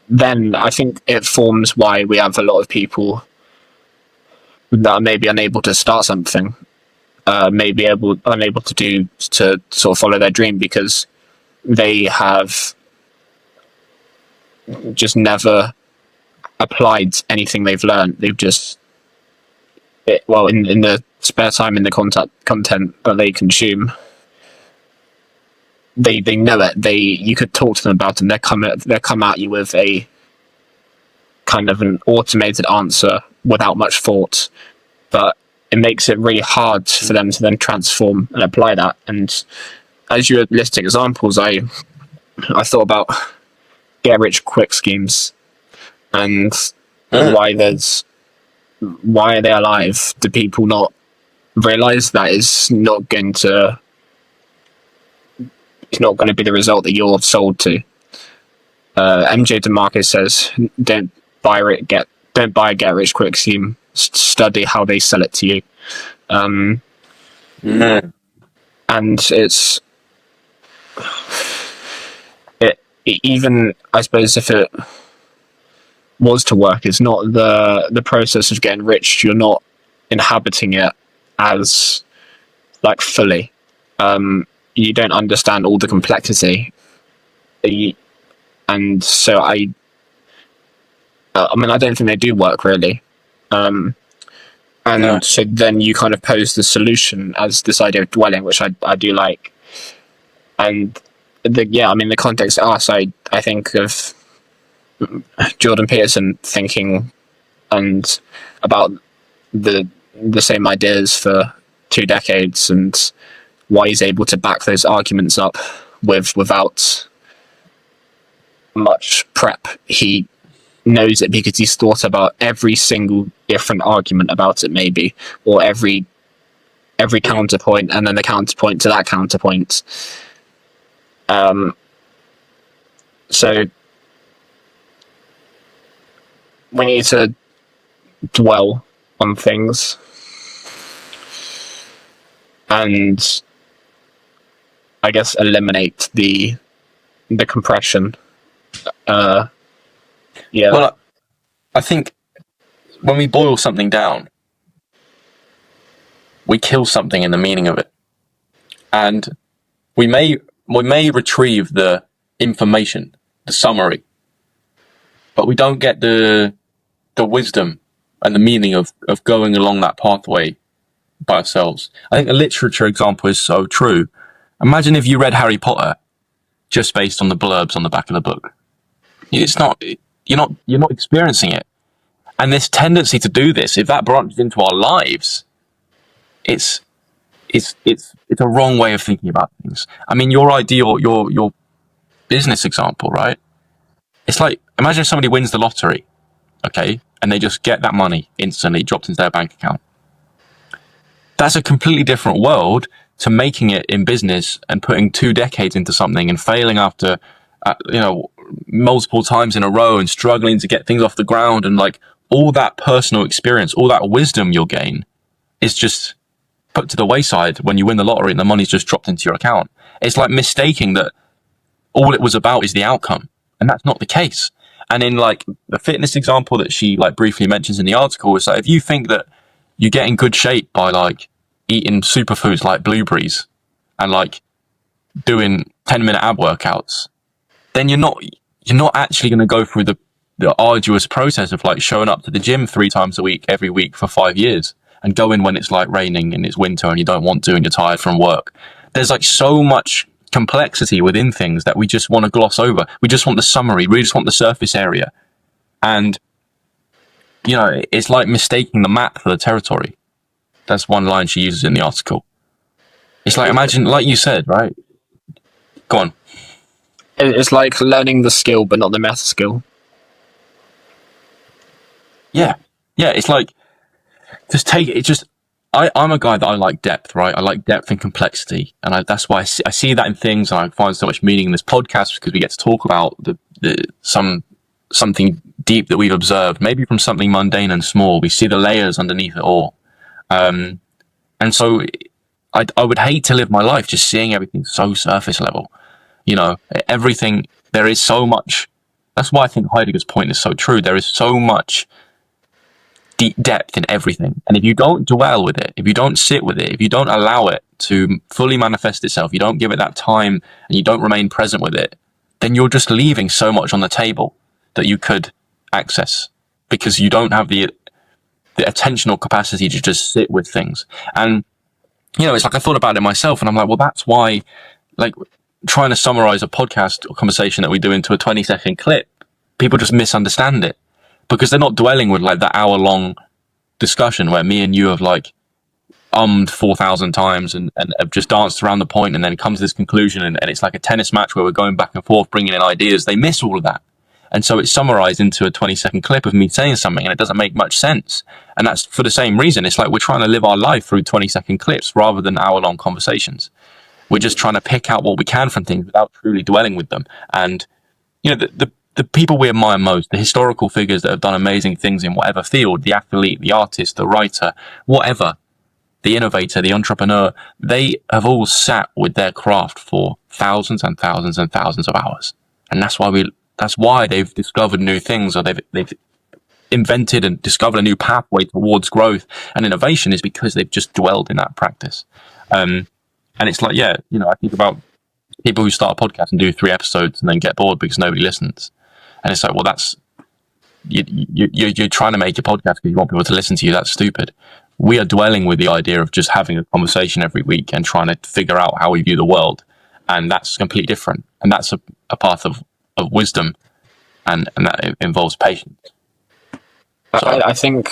A: then I think it forms why we have a lot of people that are maybe unable to start something, unable to sort of follow their dream, because they have just never applied anything they've learned. They've just, in the spare time, in the content that they consume, they know it. You could talk to them about it, and they'll come at you with a kind of an automated answer without much thought, but it makes it really hard for them to then transform and apply that. And as you were listing examples, I thought about get rich quick schemes and why are they alive? Do people not realize that it's not going to be the result that you're sold to? MJ DeMarco says, don't buy a get rich quick scheme, study how they sell it to you. And it's even, I suppose, if it was to work, it's not the process of getting rich. You're not inhabiting it as like fully. You don't understand all the complexity, and so I don't think they do work really. So then you kind of pose the solution as this idea of dwelling, which I do like. And the context of us, I think of Jordan Peterson thinking and about the same ideas for 2 decades, and why he's able to back those arguments up without much prep. He knows it because he's thought about every single different argument about it, maybe, or every counterpoint, and then the counterpoint to that counterpoint. So we need to dwell on things and, I guess, eliminate the compression.
B: Well, I think when we boil something down, we kill something in the meaning of it, and we may retrieve the information, the summary, but we don't get the wisdom and the meaning of going along that pathway by ourselves. I think a literature example is so true. Imagine if you read Harry Potter just based on the blurbs on the back of the book. You're not experiencing it. And this tendency to do this, if that branches into our lives, it's a wrong way of thinking about things. I mean, your ideal, your business example, right? It's like, imagine if somebody wins the lottery, okay? and they just get that money instantly dropped into their bank account. That's a completely different world to making it in business and putting 2 decades into something and failing after, multiple times in a row and struggling to get things off the ground, and like all that personal experience, all that wisdom you'll gain is just put to the wayside when you win the lottery and the money's just dropped into your account. It's like mistaking that all it was about is the outcome, and that's not the case. And in like the fitness example that she like briefly mentions in the article, is like, if you think that you get in good shape by like eating superfoods like blueberries and like doing 10-minute ab workouts, then you're not actually going to go through the arduous process of like showing up to the gym 3 times a week every week for 5 years and go in when it's like raining and it's winter and you don't want to and you're tired from work. There's like so much complexity within things that we just want to gloss over. We just want the summary. We just want the surface area. And, it's like mistaking the map for the territory. That's one line she uses in the article. It's like, imagine, like you said, right? Go on.
A: It's like learning the skill, but not the meta skill.
B: Yeah. Yeah, it's like, just take it. I'm a guy that I like depth, right? I like depth and complexity. And that's why I see that in things, and I find so much meaning in this podcast, because we get to talk about something deep that we've observed, maybe from something mundane and small. We see the layers underneath it all. And so I would hate to live my life just seeing everything so surface level. Everything, there is so much. That's why I think Heidegger's point is so true. There is so much deep depth in everything. And if you don't dwell with it, if you don't sit with it, if you don't allow it to fully manifest itself, you don't give it that time and you don't remain present with it, then you're just leaving so much on the table that you could access, because you don't have the attentional capacity to just sit with things. And, it's like I thought about it myself and I'm like, well, that's why, like, trying to summarize a podcast or conversation that we do into a 20-second clip, people just misunderstand it, because they're not dwelling with like that hour-long discussion where me and you have like 4,000 times and have just danced around the point and then come to this conclusion, and it's like a tennis match where we're going back and forth bringing in ideas. They miss all of that. And so it's summarized into a 20-second clip of me saying something, and it doesn't make much sense. And that's for the same reason. It's like we're trying to live our life through 20-second clips rather than hour-long conversations. We're just trying to pick out what we can from things without truly dwelling with them. And, the people we admire most, the historical figures that have done amazing things in whatever field, the athlete, the artist, the writer, whatever, the innovator, the entrepreneur, they have all sat with their craft for thousands and thousands and thousands of hours. And that's why they've discovered new things, or they've invented and discovered a new pathway towards growth and innovation, is because they've just dwelled in that practice. And it's like, I think about people who start a podcast and do 3 episodes and then get bored because nobody listens. And it's like, well, that's, you're trying to make a podcast because you want people to listen to you. That's stupid. We are dwelling with the idea of just having a conversation every week and trying to figure out how we view the world. And that's completely different. And that's a path of wisdom, and that involves patience. So,
A: I think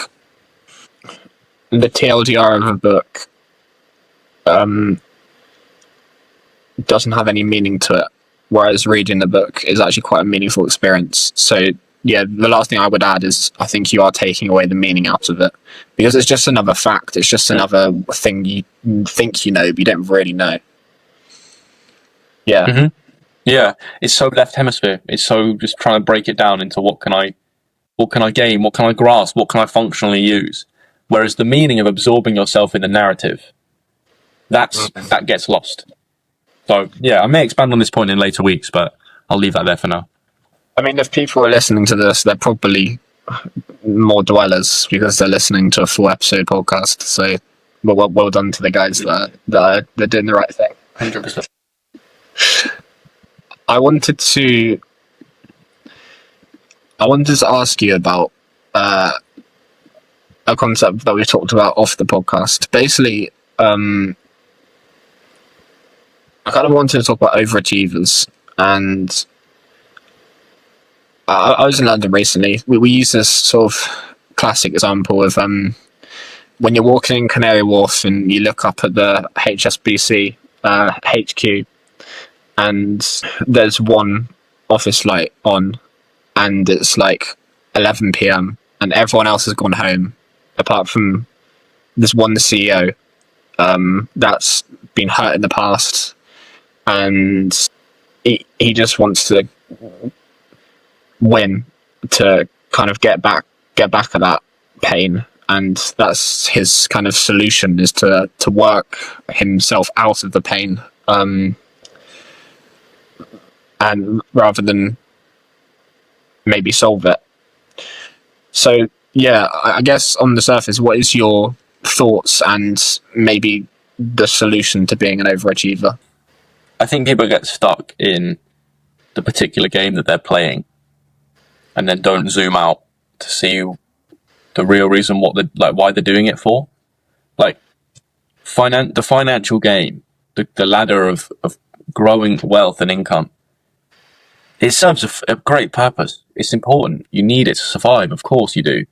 A: the TLDR of a book doesn't have any meaning to it, whereas reading the book is actually quite a meaningful experience. So yeah, the last thing I would add is I think you are taking away the meaning out of it, because it's just another fact. It's just another thing you think you know, but you don't really know. Yeah.
B: Mm-hmm. Yeah, it's so left hemisphere. It's so just trying to break it down into what can I gain, what can I grasp, what can I functionally use. Whereas the meaning of absorbing yourself in the narrative, that gets lost. So yeah, I may expand on this point in later weeks, but I'll leave that there for now.
A: I mean, if people are listening to this, they're probably more dwellers because they're listening to a 4-episode podcast. So well done to the guys that are doing the right thing.
B: 100%.
A: I wanted to ask you about a concept that we talked about off the podcast. Basically, I kind of wanted to talk about overachievers, and I was in London recently. We use this sort of classic example of when you're walking in Canary Wharf and you look up at the HSBC HQ, and there's one office light on, and it's like 11 p.m. and everyone else has gone home, apart from this one CEO that's been hurt in the past, and he just wants to win to kind of get back at that pain, and that's his kind of solution, is to work himself out of the pain, and rather than maybe solve it. So yeah, I guess on the surface, what is your thoughts and maybe the solution to being an overachiever?
B: I think people get stuck in the particular game that they're playing, and then don't zoom out to see the real reason why they're doing it for. Like the financial game, the ladder of growing wealth and income. It serves a great purpose. It's important. You need it to survive. Of course you do.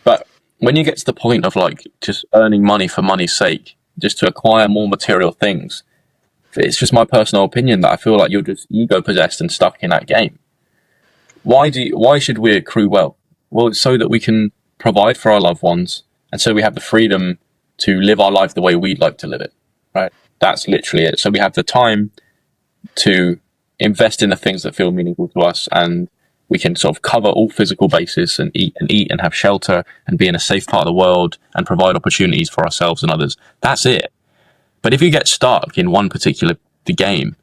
B: But when you get to the point of like just earning money for money's sake, just to acquire more material things, it's just my personal opinion that I feel like you're just ego possessed and stuck in that game. Why should we accrue wealth? Well, it's so that we can provide for our loved ones, and so we have the freedom to live our life the way we'd like to live it. Right? That's literally it. So we have the time to invest in the things that feel meaningful to us, and we can sort of cover all physical bases and eat and have shelter and be in a safe part of the world and provide opportunities for ourselves and others. That's it. But if you get stuck in one particular game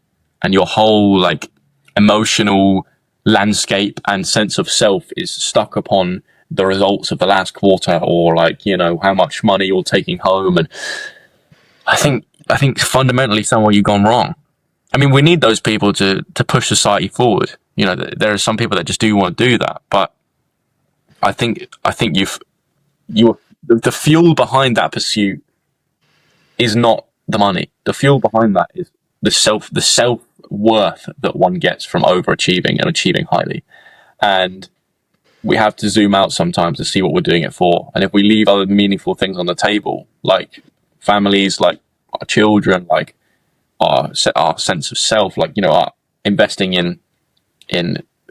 B: and your whole like emotional landscape and sense of self is stuck upon the results of the last quarter, or like, you know, how much money you're taking home, and I think fundamentally somewhere you've gone wrong. I mean, we need those people to push society forward. You know, there are some people that just do want to do that, but I think the fuel behind that pursuit is not the money. The fuel behind that is the self worth that one gets from overachieving and achieving highly. And we have to zoom out sometimes to see what we're doing it for. And if we leave other meaningful things on the table, like families, like our children, like our sense of self, like, you know, our investing in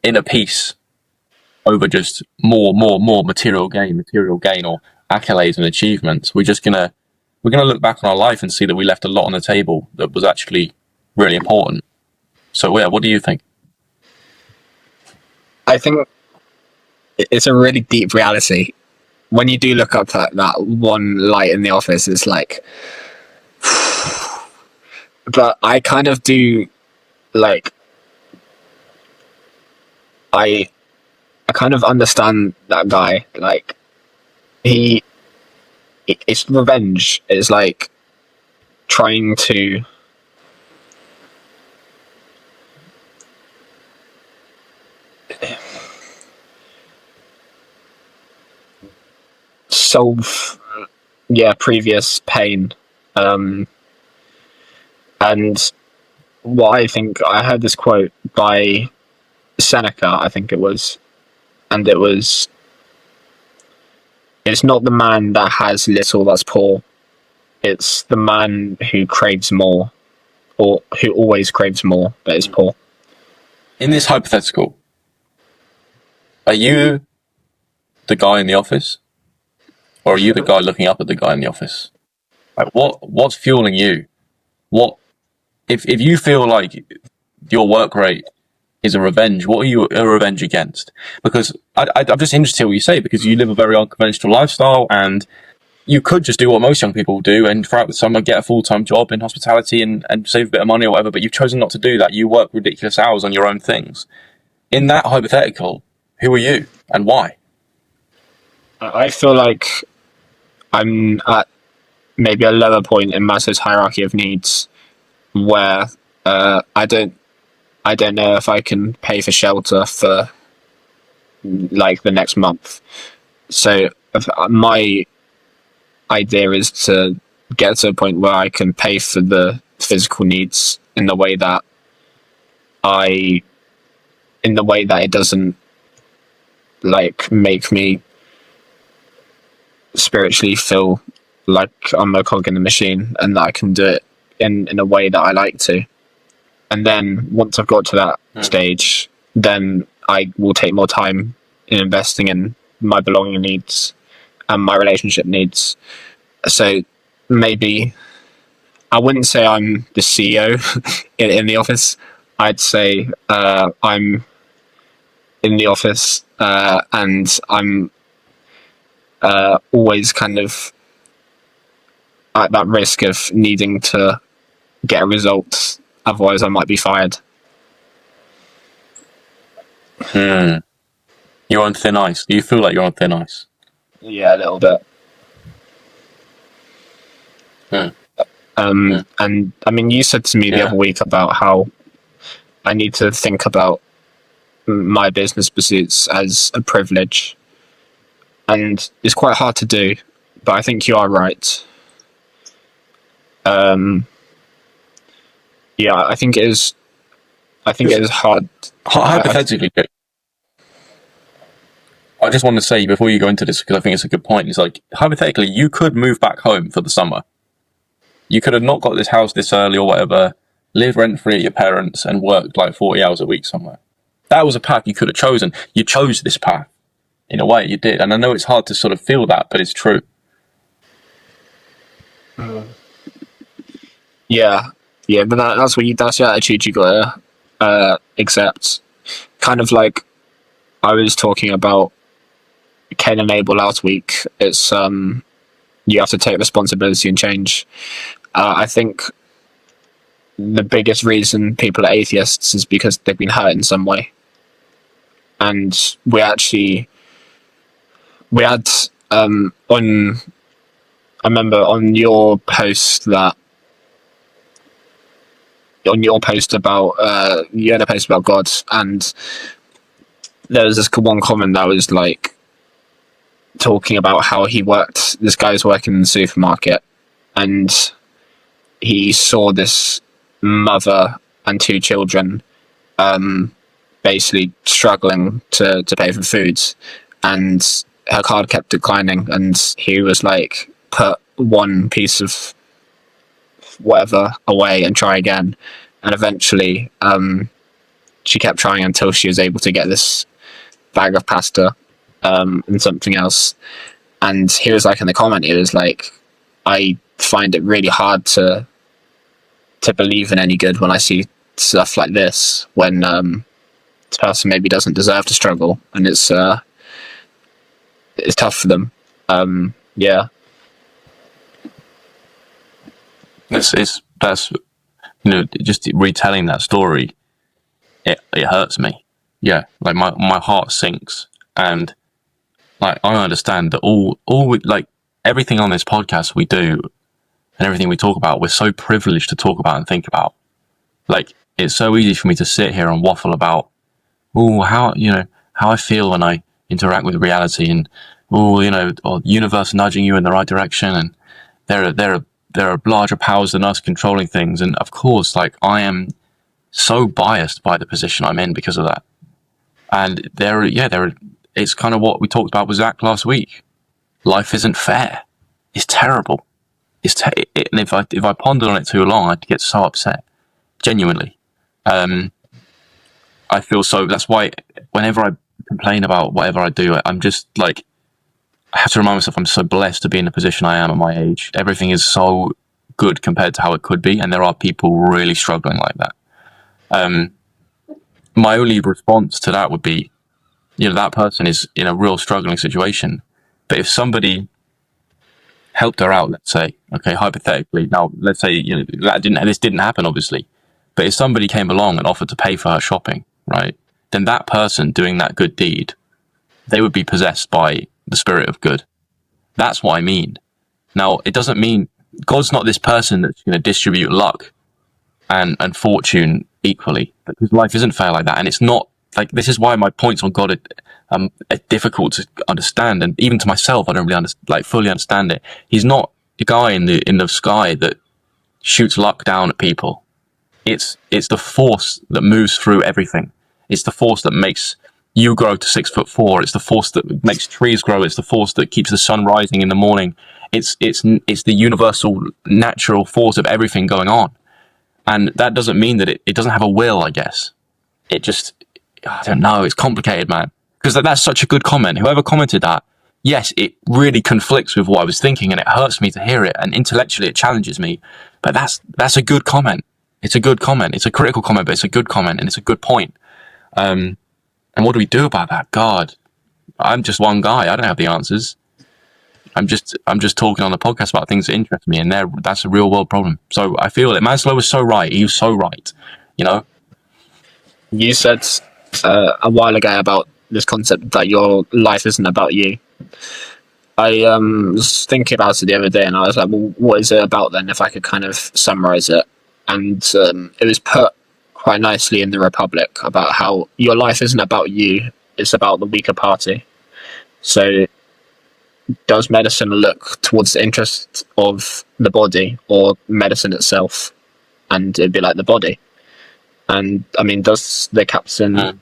B: inner peace over just more material gain or accolades and achievements, we're gonna look back on our life and see that we left a lot on the table that was actually really important. So yeah, what do you think?
A: I think it's a really deep reality. When you do look up at that one light in the office, it's like, but I kind of do, like, I kind of understand that guy. Like, it's revenge. It's like trying to solve, previous pain. And what I think, I heard this quote by Seneca, I think it was, and it was, it's not the man that has little that's poor, it's the man who craves more, or who always craves more, that is poor.
B: In this hypothetical, are you the guy in the office, or are you the guy looking up at the guy in the office? Like, what's fueling you? What if you feel like your work rate is a revenge? What are you a revenge against? Because I'm just interested in what you say, because you live a very unconventional lifestyle, and you could just do what most young people do and throughout the summer get a full-time job in hospitality and save a bit of money or whatever, but you've chosen not to do that. You work ridiculous hours on your own things. In that hypothetical, who are you and why?
A: I feel like I'm at maybe a lower point in Maslow's hierarchy of needs, where I don't know if I can pay for shelter for like the next month. So my idea is to get to a point where I can pay for the physical needs in the way that it doesn't like make me spiritually feel like I'm a cog in the machine, and that I can do it in a way that I like to. And then once I've got to that stage, then I will take more time in investing in my belonging needs and my relationship needs. So maybe I wouldn't say I'm the CEO in the office. I'd say I'm in the office and I'm always kind of at that risk of needing to get a result. Otherwise, I might be fired.
B: You're on thin ice. Do you feel like you're on thin ice?
A: Yeah, a little bit. And I mean, you said to me the other week about how I need to think about my business pursuits as a privilege, and it's quite hard to do. But I think you are right. Yeah, I think it is. I think it is hard.
B: Hypothetically, I just want to say before you go into this, because I think it's a good point. It's like, hypothetically, you could move back home for the summer. You could have not got this house this early or whatever, live rent-free at your parents and worked like 40 hours a week somewhere. That was a path you could have chosen. You chose this path. In a way, you did. And I know it's hard to sort of feel that, but it's true.
A: Yeah, but that's that's the attitude you gotta accept. Kind of like I was talking about Cain and Abel last week. It's you have to take responsibility and change. I think the biggest reason people are atheists is because they've been hurt in some way, and we had on. I remember on your post about you had a post about God, and there was this one comment that was like talking about how this guy was working in the supermarket, and he saw this mother and two children basically struggling to pay for food, and her card kept declining, and he was like, put one piece of whatever away and try again. And eventually she kept trying until she was able to get this bag of pasta and something else. And he was like, in the comment, he was like, I find it really hard to believe in any good when I see stuff like this, when this person maybe doesn't deserve to struggle, and it's tough for them. Yeah.
B: That's just retelling that story. It hurts me. Yeah, like my heart sinks, and like I understand that all like everything on this podcast we do and everything we talk about, we're so privileged to talk about and think about. Like, it's so easy for me to sit here and waffle about, how I feel when I interact with reality, and or universe nudging you in the right direction, and there are larger powers than us controlling things. And of course, like, I am so biased by the position I'm in because of that. And it's kind of what we talked about with Zach last week. Life isn't fair. It's terrible. And if I pondered on it too long, I'd get so upset. Genuinely. I feel so. That's why whenever I complain about whatever I do, I'm just like, I have to remind myself I'm so blessed to be in the position I am at my age. Everything is so good compared to how it could be, and there are people really struggling like that. My only response to that would be, that person is in a real struggling situation. But if somebody helped her out, let's say, okay, hypothetically, now let's say this didn't happen, obviously, but if somebody came along and offered to pay for her shopping, right, then that person doing that good deed, they would be possessed by the spirit of good. That's what I mean. Now, it doesn't mean God's not this person that's going to distribute luck and fortune equally, because life isn't fair like that. And it's not like, this is why my points on God are difficult to understand, and even to myself, I don't really fully understand it. He's not the guy in the sky that shoots luck down at people. It's the force that moves through everything. It's the force that makes you grow to 6'4". It's the force that makes trees grow. It's the force that keeps the sun rising in the morning. It's the universal natural force of everything going on. And that doesn't mean that it doesn't have a will, I guess. It just, I don't know, it's complicated, man. because that's such a good comment. Whoever commented that, yes, it really conflicts with what I was thinking, and it hurts me to hear it, and intellectually it challenges me. But that's a good comment. It's a good comment. It's a critical comment, but it's a good comment, and it's a good point. And what do we do about that? God, I'm just one guy. I don't have the answers. I'm just talking on the podcast about things that interest me, and that's a real world problem. So I feel that Maslow was so right. He was so right. You know,
A: You said a while ago about this concept that your life isn't about you. I was thinking about it the other day, and I was like, well, what is it about then, if I could kind of summarize it? And it was put quite nicely in the Republic about how your life isn't about you, it's about the weaker party. So does medicine look towards the interest of the body or medicine itself? And it'd be like the body. And I mean, does the captain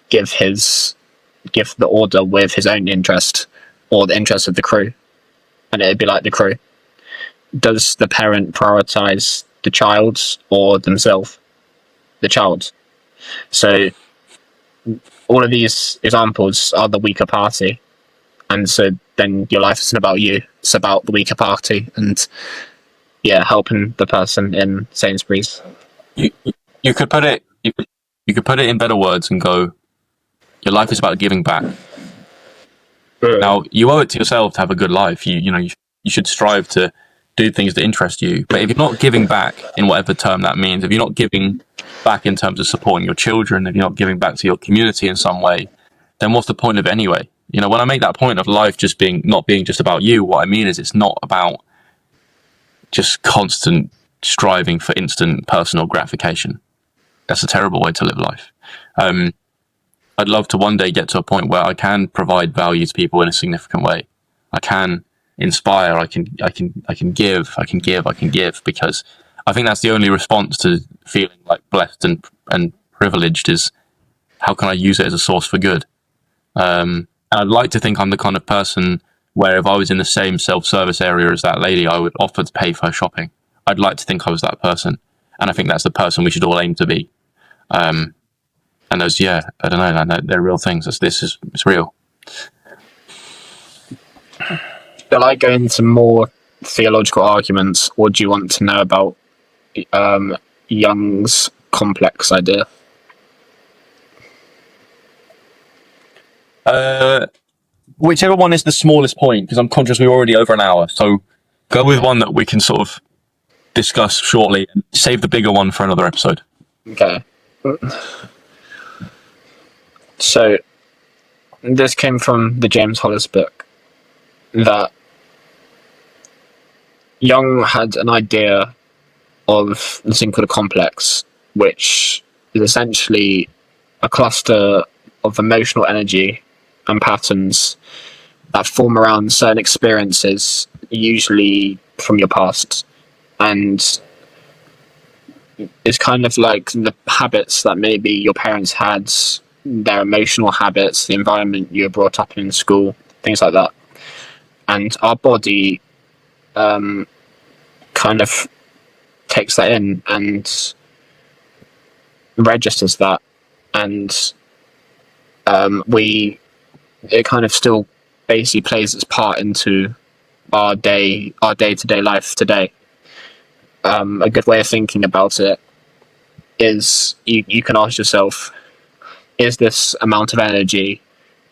A: give the order with his own interest or the interest of the crew? And it'd be like the crew. Does the parent prioritize the child or themselves? The child. So all of these examples are the weaker party. And so then your life isn't about you, it's about the weaker party and, yeah, helping the person in Sainsbury's.
B: you could put it you could put it in better words and go, your life is about giving back. Now, you owe it to yourself to have a good life. You should strive to do things that interest you. But if you're not giving back in whatever term that means, if you're not giving back in terms of supporting your children, if you're not giving back to your community in some way, then what's the point of it anyway? You know, when I make that point of life just not being just about you, what I mean is it's not about just constant striving for instant personal gratification. That's a terrible way to live life. I'd love to one day get to a point where I can provide value to people in a significant way. I can inspire. I can give, because I think that's the only response to feeling like blessed and privileged is, how can I use it as a source for good? I'd like to think I'm the kind of person where if I was in the same self-service area as that lady, I would offer to pay for her shopping. I'd like to think I was that person. And I think that's the person we should all aim to be. And those, I don't know, they're real things. It's real.
A: Shall I go into more theological arguments, or do you want to know about Jung's complex idea?
B: Whichever one is the smallest point, because I'm conscious we're already over an hour. So go with one that we can sort of discuss shortly and save the bigger one for another episode.
A: Okay. So this came from the James Hollis book, that Jung had an idea of the thing called a complex, which is essentially a cluster of emotional energy and patterns that form around certain experiences, usually from your past. And it's kind of like the habits that maybe your parents had, their emotional habits, the environment you were brought up in school, things like that. And our body kind of takes that in and registers that, and it kind of still basically plays its part into our day-to-day life today. A good way of thinking about it is you can ask yourself, is this amount of energy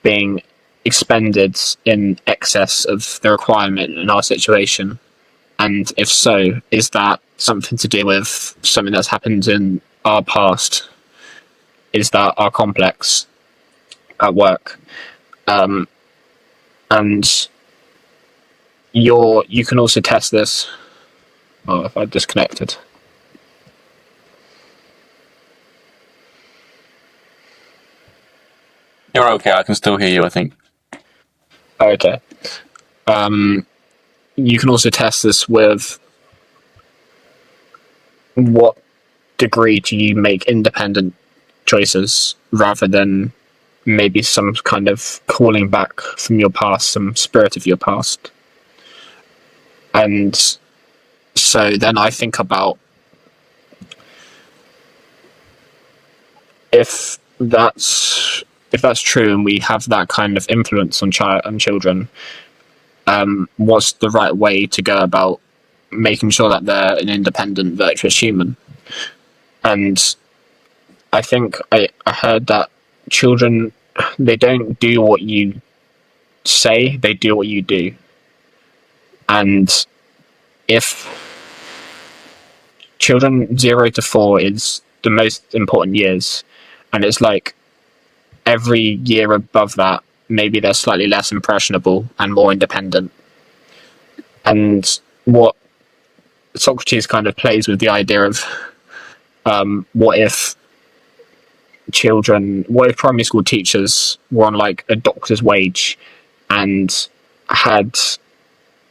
A: being expended in excess of the requirement in our situation? And if so, is that something to do with something that's happened in our past? Is that our complex at work? And you can also test this. Oh, if I disconnected.
B: You're okay. I can still hear you, I think.
A: Okay. You can also test this with what degree do you make independent choices rather than maybe some kind of calling back from your past, some spirit of your past. And so then I think about, if that's if that's true and we have that kind of influence on children, what's the right way to go about making sure that they're an independent, virtuous human? And I think I heard that children, they don't do what you say, they do what you do. And if children 0 to 4 is the most important years, and it's like every year above that, maybe they're slightly less impressionable and more independent. And what Socrates kind of plays with the idea of what if primary school teachers were on like a doctor's wage and had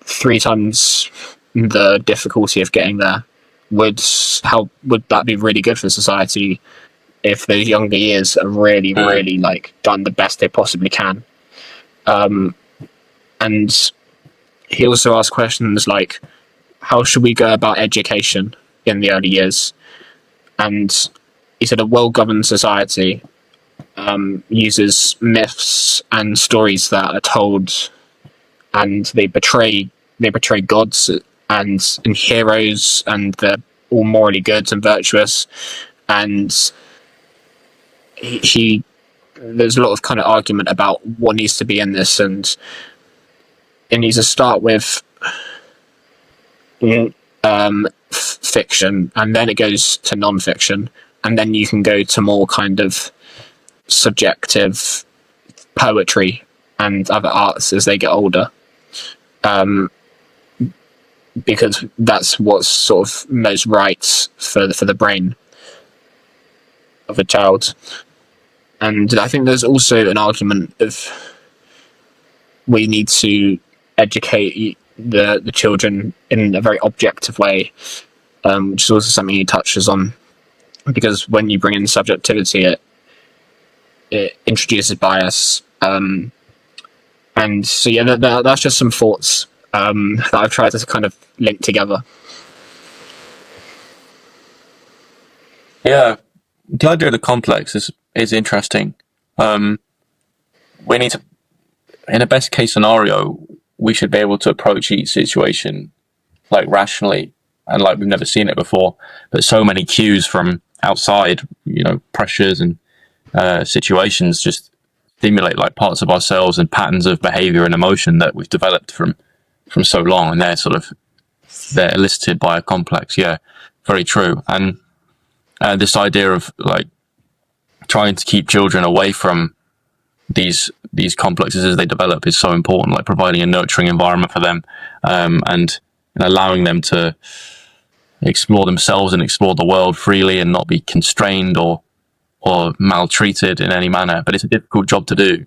A: 3 times the difficulty of getting there? Would that be really good for society if those younger years are really like done the best they possibly can? And he also asked questions like, how should we go about education in the early years? And he said a well-governed society uses myths and stories that are told, and they portray gods and heroes, and they're all morally good and virtuous. And there's a lot of kind of argument about what needs to be in this, and it needs to start with fiction, and then it goes to non-fiction, and then you can go to more kind of subjective poetry and other arts as they get older, because that's what's sort of most right for the brain of a child. And I think there's also an argument of we need to educate the children in a very objective way, which is also something he touches on, because when you bring in subjectivity, it introduces bias. And so yeah, that's just some thoughts that I've tried to kind of link together.
B: Yeah, the idea of the complex is interesting. We need to, in a best case scenario, we should be able to approach each situation like rationally and like we've never seen it before. But so many cues from outside, pressures and situations just stimulate like parts of ourselves and patterns of behavior and emotion that we've developed from so long, and they're elicited by a complex. Yeah, very true. And this idea of like trying to keep children away from these complexes as they develop is so important, like providing a nurturing environment for them, and allowing them to explore themselves and explore the world freely and not be constrained or maltreated in any manner. But it's a difficult job to do,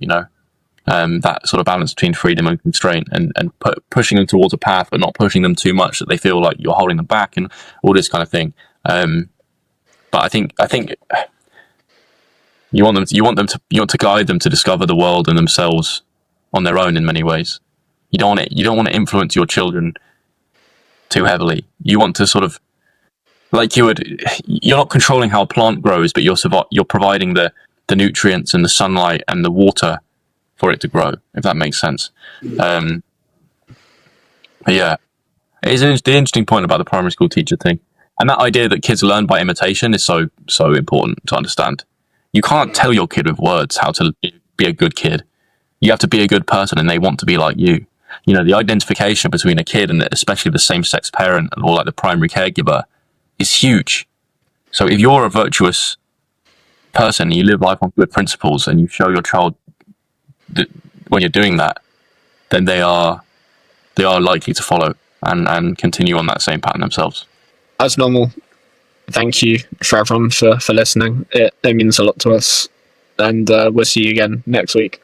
B: that sort of balance between freedom and constraint, and pushing them towards a path but not pushing them too much that they feel like you're holding them back and all this kind of thing. But I think you want to guide them to discover the world and themselves on their own in many ways. You don't want to influence your children too heavily. You want to sort of, like you're not controlling how a plant grows, but you're providing the nutrients and the sunlight and the water for it to grow, if that makes sense. But yeah, it is the interesting point about the primary school teacher thing. And that idea that kids learn by imitation is so important to understand. You can't tell your kid with words how to be a good kid. You have to be a good person, and they want to be like you. The identification between a kid and especially the same-sex parent or like the primary caregiver is huge. So if you're a virtuous person, you live life on good principles, and you show your child that when you're doing that, then they are likely to follow and continue on that same pattern themselves.
A: As normal, thank you for everyone for listening. It means a lot to us, and we'll see you again next week.